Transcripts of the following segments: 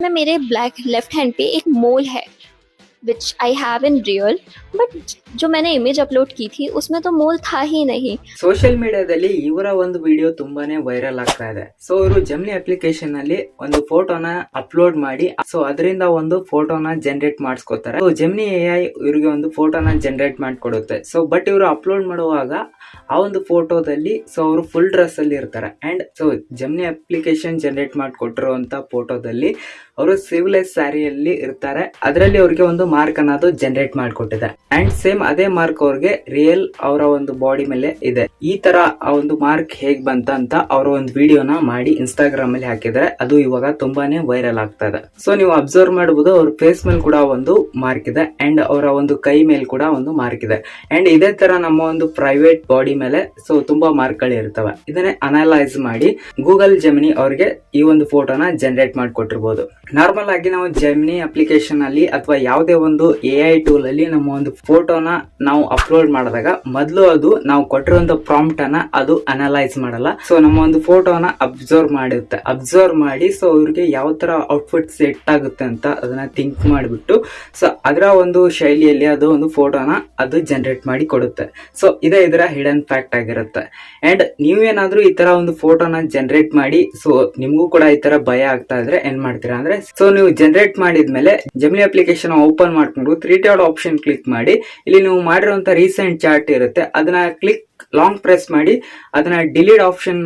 में मेरे black left hand पे एक मोल है which I have in real, but जो मैंने इमेज अपलोड की थी उसमें तो मोल था ही नहीं. ಸೋಷಿಯಲ್ ಮೀಡಿಯಾದಲ್ಲಿ ಇವರ ಒಂದು ವಿಡಿಯೋ ತುಂಬಾನೇ ವೈರಲ್ ಆಗ್ತಾ ಇದೆ. ಸೊ ಇವರು ಜೆಮಿನಿ ಅಪ್ಲಿಕೇಶನ್ ಅಲ್ಲಿ ಒಂದು ಫೋಟೋನ ಅಪ್ಲೋಡ್ ಮಾಡಿ ಸೊ ಅದರಿಂದ ಒಂದು ಫೋಟೋನ ಜನರೇಟ್ ಮಾಡಿಸ್ಕೊತಾರೆ. ಜೆಮಿನಿ AI ಇವರಿಗೆ ಒಂದು ಫೋಟೋನ ಜನರೇಟ್ ಮಾಡಿಕೊಡುತ್ತೆ. ಸೊ ಬಟ್ ಇವರು ಅಪ್ಲೋಡ್ ಮಾಡುವಾಗ ಆ ಒಂದು ಫೋಟೋದಲ್ಲಿ ಸೊ ಅವರು ಫುಲ್ ಡ್ರೆಸ್ ಅಲ್ಲಿ ಇರ್ತಾರೆ. And so Gemini application generate ಮಾಡಿಕೊಟ್ಟಿರುವಂತ ಫೋಟೋದಲ್ಲಿ ಅವರು ಸಿವ್ಲೆಸ್ ಸ್ಯಾರಿಯಲ್ಲಿ ಇರ್ತಾರೆ. ಅದರಲ್ಲಿ ಅವ್ರಿಗೆ ಒಂದು ಮಾರ್ಕ್ ಅನ್ನೋದು ಜನರೇಟ್ ಮಾಡಿಕೊಟ್ಟಿದೆ. ಅಂಡ್ ಸೇಮ್ ಅದೇ ಮಾರ್ಕ್ ಅವ್ರಿಗೆ ರಿಯಲ್ ಅವರ ಒಂದು ಬಾಡಿ ಮೇಲೆ ಇದೆ. ಈ ತರ ಆ ಒಂದು ಮಾರ್ಕ್ ಹೇಗ್ ಬಂತ ಅಂತ ಅವರ ಒಂದು ವಿಡಿಯೋನ ಮಾಡಿ ಇನ್ಸ್ಟಾಗ್ರಾಮ್ ಅಲ್ಲಿ ಹಾಕಿದ್ರೆ ಅದು ಇವಾಗ ತುಂಬಾನೇ ವೈರಲ್ ಆಗ್ತಾ ಇದೆ. ಸೊ ನೀವು ಅಬ್ಸರ್ವ್ ಮಾಡಬಹುದು ಅವ್ರ ಫೇಸ್ ಮೇಲೆ ಕೂಡ ಒಂದು ಮಾರ್ಕ್ ಇದೆ ಅಂಡ್ ಅವರ ಒಂದು ಕೈ ಮೇಲೆ ಕೂಡ ಒಂದು ಮಾರ್ಕ್ ಇದೆ. ಅಂಡ್ ಇದೇ ತರ ನಮ್ಮ ಒಂದು ಪ್ರೈವೇಟ್ ಬಾಡಿ ಮೇಲೆ ಸೊ ತುಂಬಾ ಮಾರ್ಕ್ ಗಳು ಇರ್ತವೆ. ಇದನ್ನೇ ಅನಲೈಸ್ ಮಾಡಿ ಗೂಗಲ್ ಜೆಮಿನಿ ಅವ್ರಿಗೆ ಈ ಒಂದು ಫೋಟೋನ ಜನರೇಟ್ ಮಾಡಿಕೊಟ್ಟಿರ್ಬೋದು. ನಾರ್ಮಲ್ ಆಗಿ ನಾವು ಜೆಮಿನಿ ಅಪ್ಲಿಕೇಶನ್ ಅಲ್ಲಿ ಅಥವಾ ಯಾವುದೇ ಒಂದು AI ಟೂಲ್ ಅಲ್ಲಿ ನಮ್ಮ ಒಂದು ಫೋಟೋನ ನಾವು ಅಪ್ಲೋಡ್ ಮಾಡಿದಾಗ ಮೊದಲು ಅದು ನಾವು ಕೊಟ್ಟಿರುವಂತ ಪ್ರಾಂಪ್ಟ್ ಅನ್ನ ಅದು ಅನಲೈಸ್ ಮಾಡಲ್ಲ. ಸೊ ನಮ್ಮ ಒಂದು ಫೋಟೋನ ಅಬ್ಸರ್ವ್ ಮಾಡುತ್ತೆ. ಅಬ್ಸರ್ವ್ ಮಾಡಿ ಸೊ ಅವ್ರಿಗೆ ಯಾವ ತರ ಔಟ್ಫಿಟ್ ಸೆಟ್ ಆಗುತ್ತೆ ಅಂತ ಅದನ್ನ ಥಿಂಕ್ ಮಾಡಿಬಿಟ್ಟು ಸೊ ಅದರ ಒಂದು ಶೈಲಿಯಲ್ಲಿ ಅದು ಒಂದು ಫೋಟೋನ ಅದು ಜನರೇಟ್ ಮಾಡಿ ಕೊಡುತ್ತೆ. ಸೊ ಇದೇ ಇದರ ಹಿಡನ್ ಫ್ಯಾಕ್ಟ್ ಆಗಿರುತ್ತೆ. ಅಂಡ್ ನೀವೇನಾದ್ರೂ ಈ ತರ ಒಂದು ಫೋಟೋನ ಜನರೇಟ್ ಮಾಡಿ ಸೊ ನಿಮ್ಗೂ ಕೂಡ ಈ ತರ ಭಯ ಆಗ್ತಾ ಇದ್ರೆ ಏನ್ ಮಾಡ್ತೀರಾ ಅಂದ್ರೆ ಸೊ ನೀವು ಜನರೇಟ್ ಮಾಡಿದ್ಮೇಲೆ ಜೆಮಿನಿ ಅಪ್ಲಿಕೇಶನ್ ಓಪನ್ ಮಾಡ್ಕೊಂಡು 3 ಡಾಟ್ ಆಪ್ಷನ್ ಕ್ಲಿಕ್ ಮಾಡಿ ಇಲ್ಲಿ ನೀವು ಮಾಡಿರುವಂತ ರೀಸೆಂಟ್ ಚಾರ್ಟ್ ಇರುತ್ತೆ ಅದನ್ನ ಕ್ಲಿಕ್ ಲಾಂಗ್ ಪ್ರೆಸ್ ಮಾಡಿ ಅದನ್ನ ಡಿಲೀಟ್ ಆಪ್ಷನ್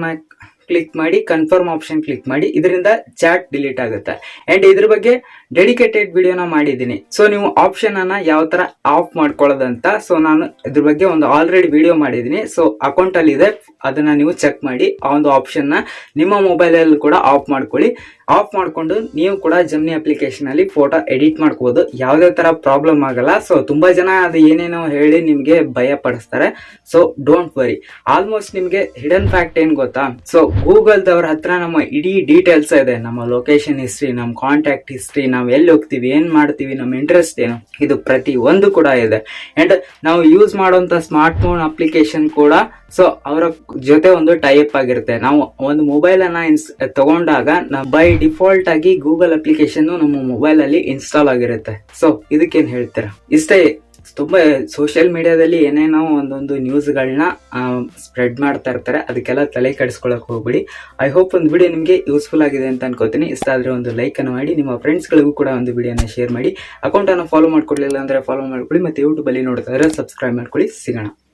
ಕ್ಲಿಕ್ ಮಾಡಿ ಕನ್ಫರ್ಮ್ ಆಪ್ಷನ್ ಕ್ಲಿಕ್ ಮಾಡಿ. ಇದರಿಂದ ಚಾಟ್ ಡಿಲೀಟ್ ಆಗುತ್ತೆ. ಅಂಡ್ ಇದ್ರ ಬಗ್ಗೆ ಡೆಡಿಕೇಟೆಡ್ ವಿಡಿಯೋನ ಮಾಡಿದ್ದೀನಿ. ಸೊ ನೀವು ಆಪ್ಷನ್ ಅನ್ನ ಯಾವ ತರ ಆಫ್ ಮಾಡ್ಕೊಳ್ಳೋದಂತ ಸೊ ನಾನು ಇದ್ರ ಬಗ್ಗೆ ಒಂದು ಆಲ್ರೆಡಿ ವಿಡಿಯೋ ಮಾಡಿದ್ದೀನಿ. ಸೊ ಅಕೌಂಟ್ ಅಲ್ಲಿ ಇದೆ, ಅದನ್ನ ನೀವು ಚೆಕ್ ಮಾಡಿ ಆ ಒಂದು ಆಪ್ಷನ್ ನ ನಿಮ್ಮ ಮೊಬೈಲ್ ಅಲ್ಲಿ ಕೂಡ ಆಫ್ ಮಾಡ್ಕೊಳ್ಳಿ. ಆಫ್ ಮಾಡ್ಕೊಂಡು ನೀವು ಕೂಡ ಜೆಮಿನಿ ಅಪ್ಲಿಕೇಶನ್ ಅಲ್ಲಿ ಫೋಟೋ ಎಡಿಟ್ ಮಾಡ್ಕೋಬಹುದು. ಯಾವುದೇ ತರ ಪ್ರಾಬ್ಲಮ್ ಆಗಲ್ಲ. ಸೊ ತುಂಬಾ ಜನ ಅದು ಏನೇನೋ ಹೇಳಿ ನಿಮ್ಗೆ ಭಯ ಪಡಿಸ್ತಾರೆ. ಸೊ ಡೋಂಟ್ ವರಿ, ಆಲ್ಮೋಸ್ಟ್ ನಿಮ್ಗೆ ಹಿಡನ್ ಫ್ಯಾಕ್ಟ್ ಏನ್ ಗೊತ್ತಾ? ಸೊ ಗೂಗಲ್ ದವ್ರ ಹತ್ರ ನಮ್ಮ ಇಡೀ ಡೀಟೇಲ್ಸ್ ಇದೆ. ನಮ್ಮ ಲೊಕೇಶನ್ ಹಿಸ್ಟ್ರಿ, ನಮ್ಮ ಕಾಂಟ್ಯಾಕ್ಟ್ ಹಿಸ್ಟ್ರಿ, ನಾವ್ ಎಲ್ಲಿ ಹೋಗ್ತೀವಿ, ಏನ್ ಮಾಡ್ತೀವಿ, ನಮ್ಮ ಇಂಟ್ರೆಸ್ಟ್ ಏನು, ಇದು ಪ್ರತಿ ಒಂದು ಕೂಡ ಇದೆ. ಅಂಡ್ ನಾವು ಯೂಸ್ ಮಾಡುವಂತ ಸ್ಮಾರ್ಟ್ ಫೋನ್ ಅಪ್ಲಿಕೇಶನ್ ಕೂಡ ಸೊ ಅವರ ಜೊತೆ ಒಂದು ಟೈಪ್ ಆಗಿರುತ್ತೆ. ನಾವು ಒಂದು ಮೊಬೈಲ್ ಅನ್ನ ತಗೊಂಡಾಗ ಬೈ ಡಿಫಾಲ್ಟ್ ಆಗಿ ಗೂಗಲ್ ಅಪ್ಲಿಕೇಶನ್ ನಮ್ಮ ಮೊಬೈಲ್ ಅಲ್ಲಿ ಇನ್ಸ್ಟಾಲ್ ಆಗಿರುತ್ತೆ. ಸೊ ಇದಕ್ಕೇನ್ ಹೇಳ್ತೀರಾ? ಇಷ್ಟೇ. ತುಂಬಾ ಸೋಷಿಯಲ್ ಮೀಡಿಯಾದಲ್ಲಿ ಏನೇನೋ ಒಂದೊಂದು ನ್ಯೂಸ್ ಗಳನ್ನ ಸ್ಪ್ರೆಡ್ ಮಾಡ್ತಾ ಇರ್ತಾರೆ. ಅದಕ್ಕೆಲ್ಲ ತಲೆ ಕೆಡಿಸ್ಕೊಳಕ್ ಹೋಗ್ಬಿಡಿ. ಐ ಹೋಪ್ ಒಂದು ವಿಡಿಯೋ ನಿಮ್ಗೆ ಯೂಸ್ಫುಲ್ ಆಗಿದೆ ಅಂತ ಅನ್ಕೋತೀನಿ. ಇಷ್ಟ ಆದ್ರೆ ಒಂದು ಲೈಕ್ ಅನ್ನು ಮಾಡಿ, ನಿಮ್ಮ ಫ್ರೆಂಡ್ಸ್ ಗಳಿಗೂ ಕೂಡ ಒಂದು ವಿಡಿಯೋನ ಶೇರ್ ಮಾಡಿ. ಅಕೌಂಟ್ ಅನ್ನು ಫಾಲೋ ಮಾಡ್ಕೊಡ್ಲಿಲ್ಲ ಅಂದ್ರೆ ಫಾಲೋ ಮಾಡ್ಕೊಳ್ಳಿ. ಮತ್ತೆ ಯೂಟ್ಯೂಬ್ ಅಲ್ಲಿ ನೋಡ್ತಾ ಇದ್ರೆ ಸಬ್ಸ್ಕ್ರೈಬ್ ಮಾಡ್ಕೊಳ್ಳಿ. ಸಿಗೋಣ.